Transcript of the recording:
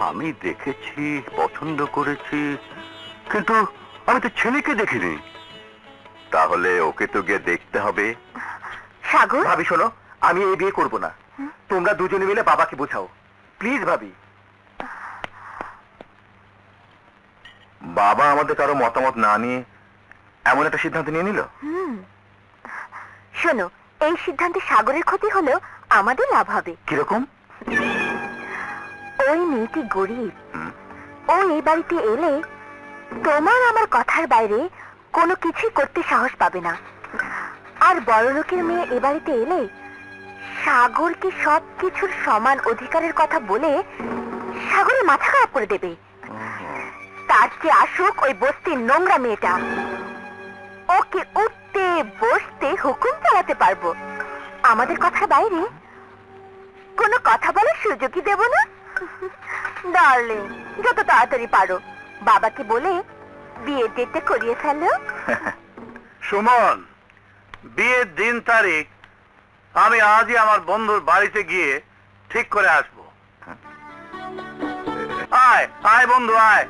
আমি দেখেছি, পছন্দ করেছি, কিন্তু আমি তো ছেলেকে দেখিনি। তাহলে ওকে তো গিয়ে দেখতে হবে। সাগর, ভাবি শোনো, আমি এই বিয়ে করব না। তোমরা দুজনে মিলে বাবাকে বোঝাও প্লিজ। ভাবি, বাবা আমাদের কারো মতামত না নিয়ে এমন একটা সিদ্ধান্ত নিয়ে নিল। শোনো, এই সিদ্ধান্তে সাগরের ক্ষতি হলেও আমাদের লাভ হবে। কিরকম? ওই মেয়েটি গরিব। ও এই বাড়িতে এলে তোমার আমার কথার বাইরে কোনো কিছুই করতে সাহস পাবে না। আর বড় লোকের মেয়ে এ বাড়িতে এলে সাগরকে সবকিছুর সমান অধিকারের কথা বলে সাগরের মাথা খারাপ করে দেবে। তার চেয়ে আসুক ওই বস্তির নোংরা মেয়েটা, ওকে উঠতে বসতে হুকুম চালাতে পারবো। আমাদের কথার বাইরে কোনো কথা বলার সুযোগই দেব না। ডার্লিং, যত তাড়াতাড়ি পারো বাবাকে বলে বিয়ের ডেটটা করিয়ে ফেলো। সুমন, বিয়ের দিন তারিখ আমি আজই আমার বন্ধুর বাড়িতে গিয়ে ঠিক করে আসবো। আয় আয় বন্ধু আয়।